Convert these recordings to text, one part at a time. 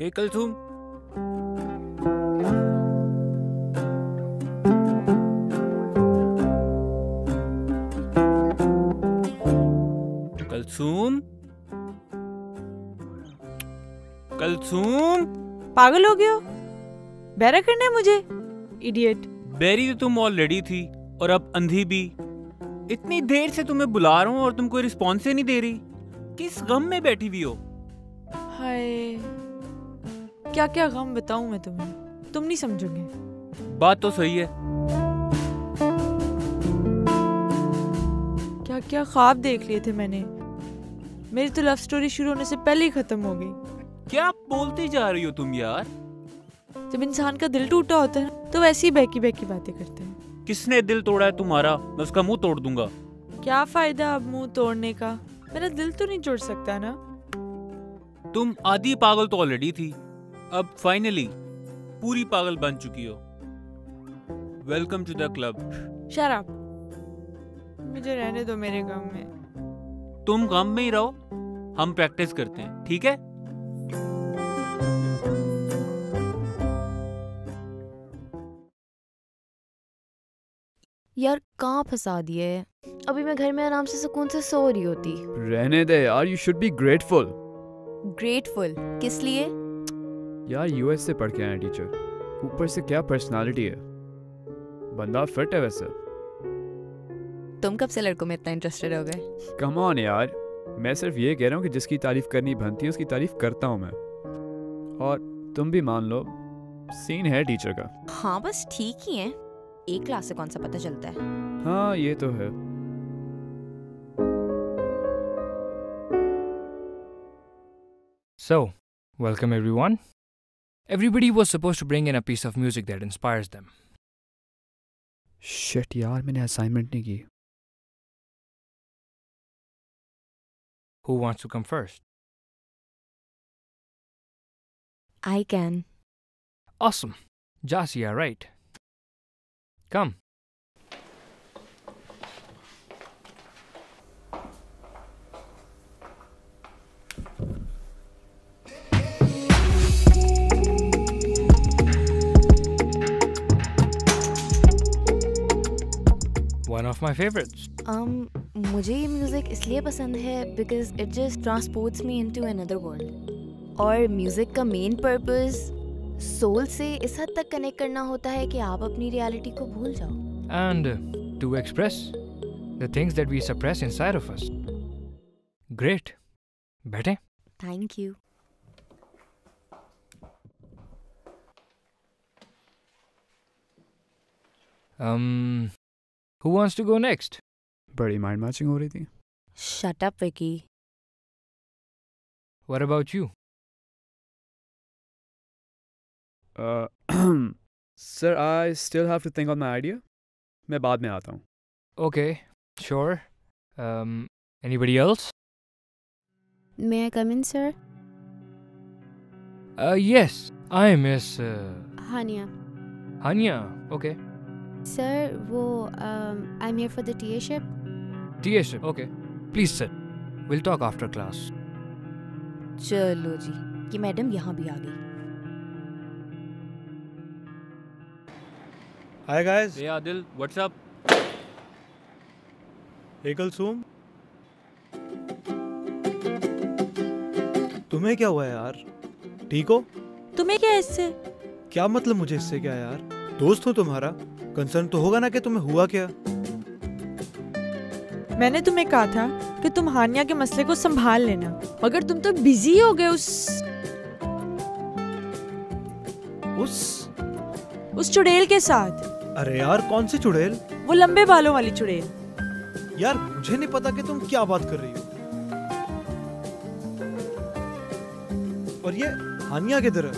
हे कलसूम, कलसूम, कलसूम। पागल हो गए हो? बैरा करना है मुझे? इडियट। बेरी तो तुम ऑलरेडी थी और अब अंधी भी। इतनी देर से तुम्हें बुला रहा हूँ और तुम कोई रिस्पॉन्स ही नहीं दे रही। किस गम में बैठी हुई हो? हाय, क्या क्या गम बताऊं मैं तुम्हें, तुम नहीं समझोगे। बात तो सही है। क्या क्या ख्वाब देख लिए थे मैंने। मेरी तो लव स्टोरी शुरू होने से पहले ही खत्म हो गई। क्या बोलती जा रही हो तुम यार? जब इंसान का दिल टूटा होता है तो वैसी बहकी बहकी बातें करते हैं। किसने दिल तोड़ा है तुम्हारा? मैं उसका मुंह तोड़ दूंगा। क्या फायदा अब मुंह तोड़ने का, मेरा दिल तो नहीं जोड़ सकता ना। तुम आधी पागल तो ऑलरेडी थी, अब फाइनली पूरी पागल बन चुकी हो। Welcome to the club. Shut up, मुझे रहने दो मेरे गम में। तुम गम में ही रहो, हम प्रैक्टिस करते हैं, ठीक है? यार कहाँ फंसा दिए है? अभी मैं घर में आराम से सुकून से सो रही होती। रहने दे यार, you should be grateful. Grateful किस लिए? यार यूएस से पढ़ के आया टीचर, ऊपर से क्या पर्सनालिटी है, बंदा फिट है वैसे। तुम कब से लड़कों में इतना इंटरेस्टेड हो गए? कम ऑन यार, मैं सिर्फ ये कह रहा हूँ कि जिसकी तारीफ करनी बनती है उसकी तारीफ करता हूँ मैं। और तुम भी मान लो, सीन है टीचर का। हाँ बस ठीक ही है, एक क्लास से कौन सा पता चलता है। हाँ ये तो है। So, welcome everyone. Everybody was supposed to bring in a piece of music that inspires them. Shit यार, मैंने असाइनमेंट नहीं की। Who wants to come first? I can. Awesome. Jasia, right. Come. One of my favorites. मुझे ये music इसलिए पसंद है because it just transports me into another world. और म्यूजिक का मेन पर्पस सोल से इस हद तक कनेक्ट करना होता है कि आप अपनी रियलिटी को भूल जाओ। And to express the things that we suppress inside of us. Great. बैठे? Thank you. Who wants to go next? बड़ी माइंड मैचिंग हो रही थी। Shut up Vicky. What about you? Sir I still have to think on my idea, मैं बाद में आता हूँ। Okay, sure. Anybody else? May I come in, sir? Yes, I miss Hania. Hania. Okay. Sir, वो I'm here for the TA ship. TS. Okay. Please sit. We'll talk after class. चलो जी, ये madam यहाँ भी आ गई। Hi guys. Hey Adil, what's up? Hey Kulsoom, तुम्हें क्या हुआ यार? ठीक हो? तुम्हें क्या है इससे? क्या मतलब मुझे इससे क्या यार? दोस्त हो तुम्हारा, कंसर्न तो होगा ना कि तुम्हें हुआ क्या? मैंने तुम्हें कहा था कि तुम हानिया के मसले को संभाल लेना, मगर तुम तो बिजी हो गए उस चुड़ैल के साथ। अरे यार कौन सी चुड़ैल? वो लंबे बालों वाली चुड़ैल। यार मुझे नहीं पता कि तुम क्या बात कर रही हो। और ये हानिया किधर है?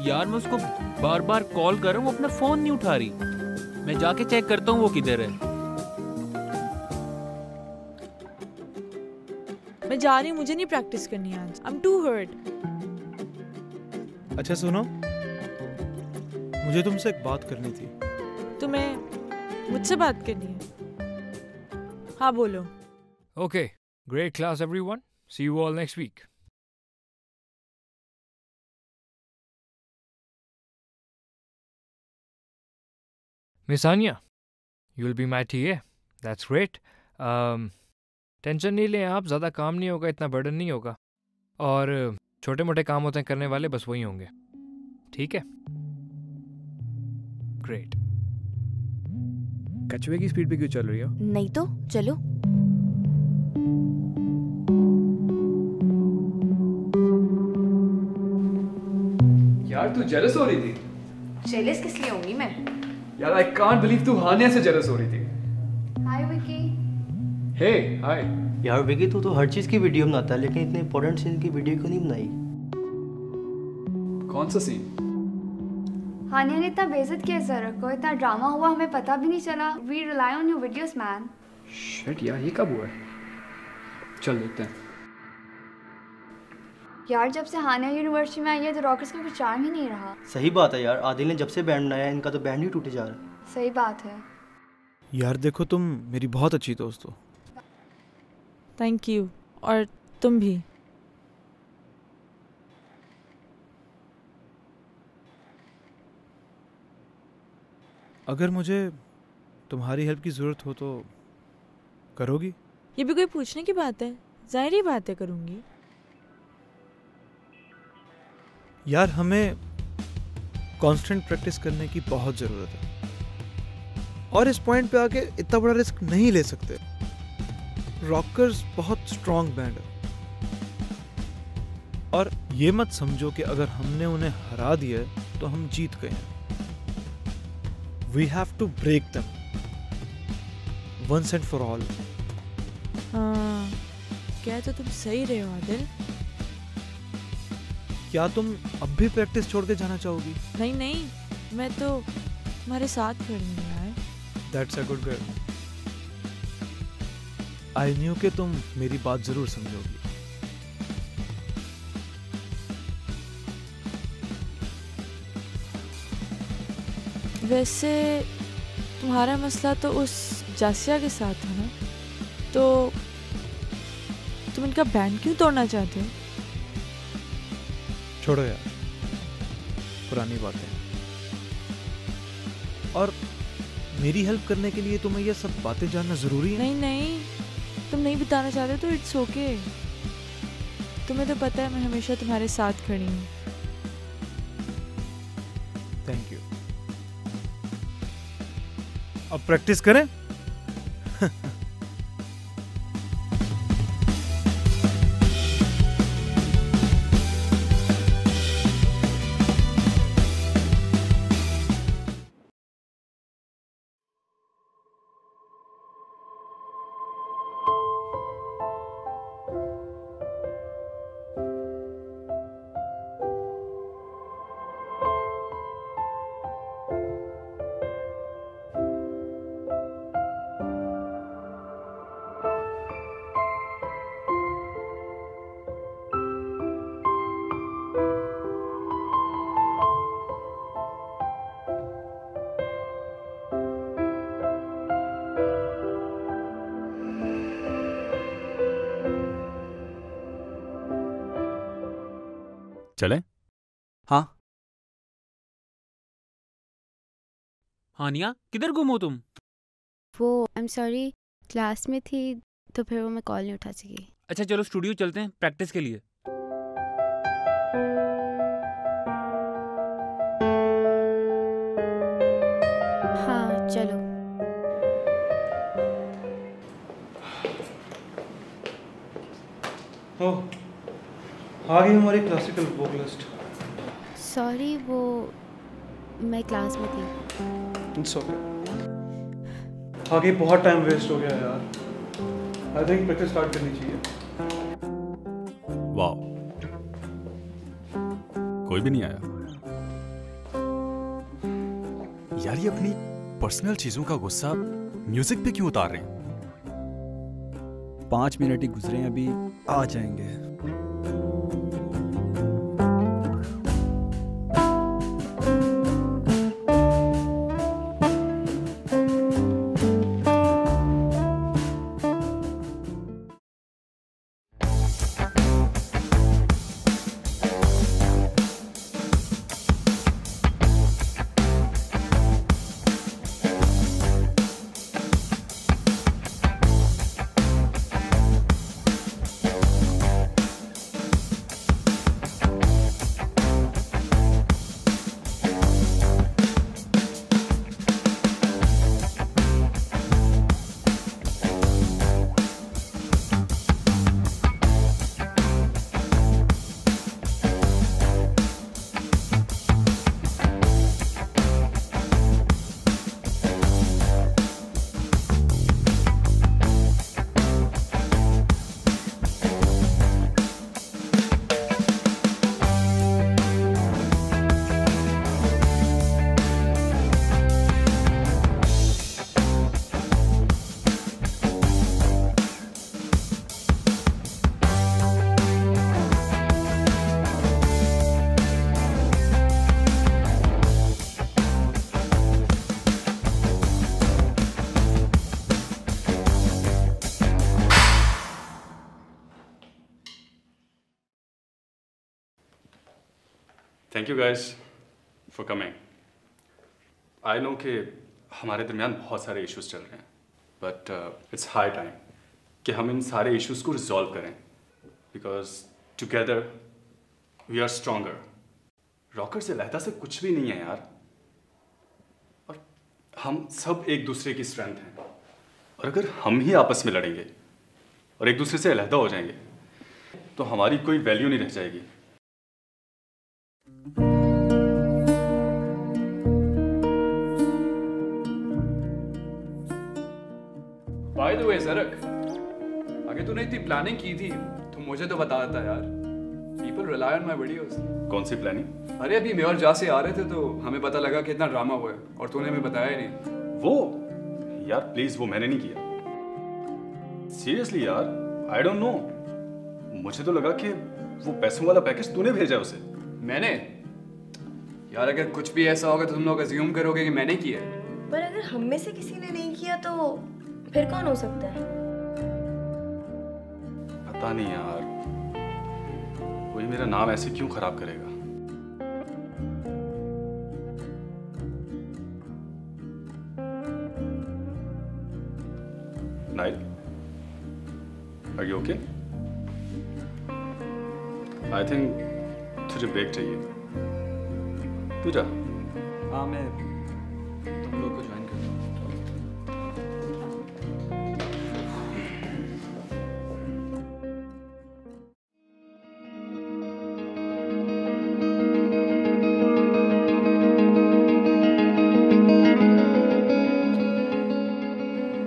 यार मैं उसको बार बार कॉल कर रहा हूँ, वो अपना फोन नहीं उठा रही। मैं जाके चेक करता हूँ वो किधर है। मैं जा रही हूँ, मुझे नहीं प्रैक्टिस करनी आज। I am too hurt. अच्छा सुनो, मुझे तुमसे एक बात करनी थी। तुम्हें मुझसे बात करनी है? हाँ बोलो। Okay. Great class, everyone. See you all next week. Miss Anya, you'll be my TA. That's great. Tension नहीं लें आप, ज़्यादा काम नहीं होगा, इतना बर्डन नहीं होगा, और छोटे मोटे काम होते हैं करने वाले, बस वही होंगे, ठीक है? ग्रेट। कछुए की स्पीड पे क्यों चल रही हो? नहीं तो चलो। यार तू जेलस हो रही थी? जेलस किस लिए होंगी मैं? यार आई कांट बिलीव तू हानिया से जेलस हो रही थी। हाय विकी। हे हाय। यार विकी तू तो हर चीज़ की वीडियो बनाता है, लेकिन इतने इंपॉर्टेंट सीन की वीडियो क्यों नहीं बनाई? कौन सा सीन? हानिया ने इतना बेइज्जत किया ज़रा को, इतना ड्रामा हुआ, हमें पता भी नहीं चला। We rely on your videos man. Shit यार, ये कब हुआ है? चल देखते हैं। यार जब से हानिया यूनिवर्सिटी में आई है तो रॉकर्स का कुछ चार्म ही नहीं रहा। सही बात है यार, आदिल ने जब से बैंड बनाया इनका तो बैंड ही टूटे जा रहा है। सही बात है। यार देखो, तुम मेरी बहुत अच्छी दोस्त हो। Thank you. और तुम भी। अगर मुझे तुम्हारी हेल्प की ज़रूरत हो तो करोगी? ये भी कोई पूछने की बात है? ज़ाहिर बात है करूँगी। यार हमें कांस्टेंट प्रैक्टिस करने की बहुत ज़रूरत है, और इस पॉइंट पे आके इतना बड़ा रिस्क नहीं ले सकते। रॉकर्स बहुत स्ट्रॉन्ग बैंड है, और ये मत समझो कि अगर हमने उन्हें हरा दिया तो हम जीत गए हैं। We have to break them once and for all. हाँ, क्या तो तुम सही रहे हो आदिल। क्या तुम अब भी प्रैक्टिस छोड़ के जाना चाहोगी? नहीं नहीं, मैं तो तुम्हारे साथ खड़ी हूँ यार। That's a good girl. I knew कि तुम मेरी बात जरूर समझोगी। वैसे तुम्हारा मसला तो उस जासिया के साथ है ना, तो तुम इनका बैंड क्यों तोड़ना चाहते हो? छोड़ो यार, पुरानी बातें। और मेरी हेल्प करने के लिए तुम्हें ये सब बातें जानना जरूरी है? नहीं नहीं, तुम नहीं बताना चाहते तो इट्स ओके। तुम्हें तो पता है मैं हमेशा तुम्हारे साथ खड़ी हूँ। Thank you. अब प्रैक्टिस करें? चले? हाँ। हानिया, किधर गुम हो तुम? वो आई एम सॉरी, क्लास में थी तो फिर वो मैं कॉल नहीं उठा सकी। अच्छा चलो स्टूडियो चलते हैं प्रैक्टिस के लिए। हाँ चलो। ओह, आ गई हमारी क्लासिकल वोकलिस्ट। सॉरी, वो मैं क्लास में थी। It's okay. आगे बहुत टाइम वेस्ट हो गया यार। आई थिंक प्रैक्टिस स्टार्ट करनी चाहिए। वाह, कोई भी नहीं आया यार। ये अपनी पर्सनल चीजों का गुस्सा म्यूजिक पे क्यों उतार रहे हैं? 5 मिनट ही गुजरे हैं, अभी आ जाएंगे। Thank you guys for coming. I know कि हमारे दरमियान बहुत सारे इश्यूज चल रहे हैं, बट इट्स हाई टाइम कि हम इन सारे इश्यूज को रिजॉल्व करें, because together we are stronger. Rocker से अलहदा से कुछ भी नहीं है यार, और हम सब एक दूसरे की स्ट्रेंथ हैं, और अगर हम ही आपस में लड़ेंगे और एक दूसरे से अलहदा हो जाएंगे तो हमारी कोई वैल्यू नहीं रह जाएगी। बाय द वे ज़रक, अगर तूने इतनी प्लानिंग की थी तो मुझे तो बता देता यार। People rely on my videos. कौन सी प्लानिंग? अरे अभी मैं और जासे आ रहे थे तो हमें पता लगा कि इतना ड्रामा हुआ है और तूने हमें बताया ही नहीं। वो यार प्लीज, वो मैंने नहीं किया। सीरियसली यार, आई डोंट नो। मुझे तो लगा कि वो पैसों वाला पैकेज तूने भेजा है उसे। मैंने? यार अगर कुछ भी ऐसा होगा तो तुम लोग अज्यूम करोगे कि मैंने किया है। पर अगर हम में से किसी ने नहीं किया तो फिर कौन हो सकता है? पता नहीं यार, कोई मेरा नाम ऐसे क्यों खराब करेगा। नाइल, are you okay? I think तुझे ब्रेक चाहिए। तू जा। हाँ, मैं तुम लोग को ज्वाइन करता हूँ।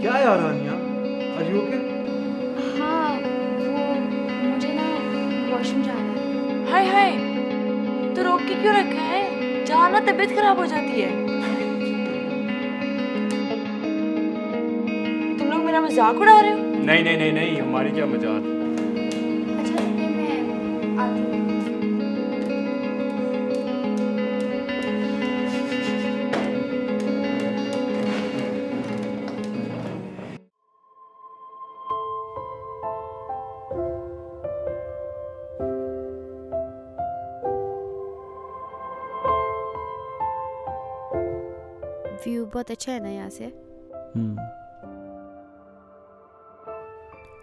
क्या यार आनिया, आर यू ओके? हाँ, वो मुझे ना वॉशरूम जाना है। हाय हाय, तो रोक के क्यों रखा है? जाना, तबीयत खराब हो जाती है। तुम लोग मेरा मजाक उड़ा रहे हो? नहीं नहीं नहीं नहीं, हमारी क्या मजाक। अच्छा ठीक है, मैं आती हूँ। व्यू बहुत अच्छा है ना यहाँ से।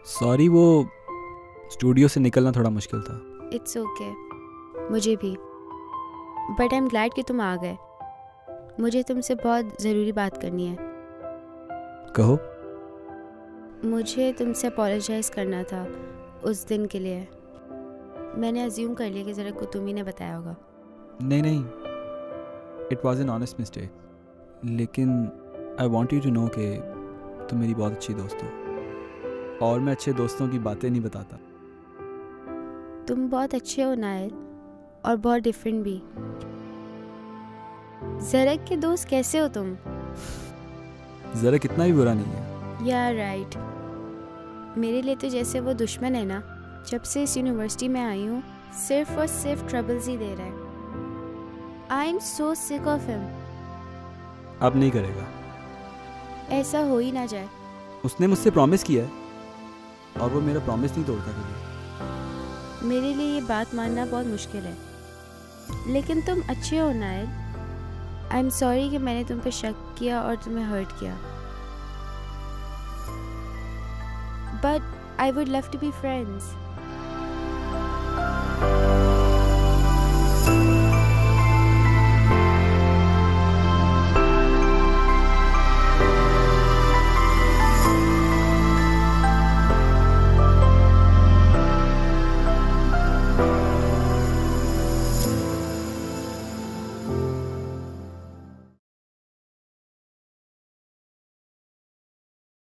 सॉरी, वो स्टूडियो से निकलना थोड़ा मुश्किल था। इट्स ओके, मुझे भी। बट आई एम ग्लैड कि तुम आ गए। मुझे तुमसे बहुत ज़रूरी बात करनी है। कहो। मुझे तुमसे अपोलोजाइज़ करना था उस दिन के लिए। मैंने अज्यूम कर लिया कि ज़रा को तुम ही ने बताया होगा। नहीं नहीं, it was an honest mistake. लेकिन I want you to know कि तुम मेरी बहुत अच्छी दोस्त हो, और मैं अच्छे दोस्तों की बातें नहीं बताता। तुम बहुत अच्छे हो नायल, और बहुत डिफरेंट भी। ज़रक के दोस्त कैसे हो तुम? ज़रक इतना भी बुरा नहीं है। यार राइट, मेरे लिए तो जैसे वो दुश्मन है ना। जब से इस यूनिवर्सिटी में आई हूँ सिर्फ और सिर्फ ट्रबल्स ही दे रहा है। I am so sick of him. अब नहीं करेगा। ऐसा हो ही ना जाए। उसने मुझसे प्रॉमिस किया है और वो मेरा प्रॉमिस नहीं तोड़ता कभी। मेरे लिए ये बात मानना बहुत मुश्किल है, लेकिन तुम अच्छे हो नायल। आई एम सॉरी कि मैंने तुम पे शक किया और तुम्हें हर्ट किया, but I would love to be friends.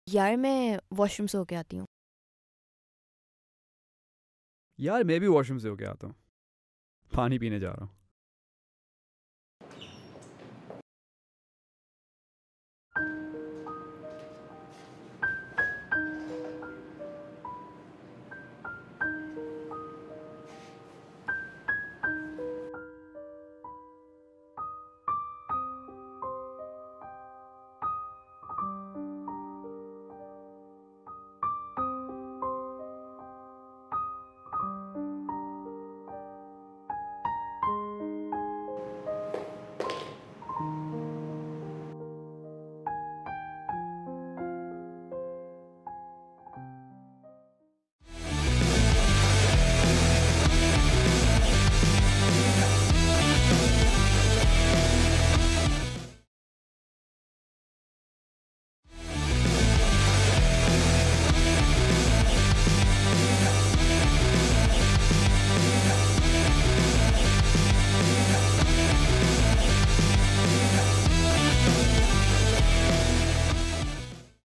यार मैं वॉशरूम से होके आती हूँ। यार मैं भी वॉशरूम से होके आता हूँ, पानी पीने जा रहा हूँ।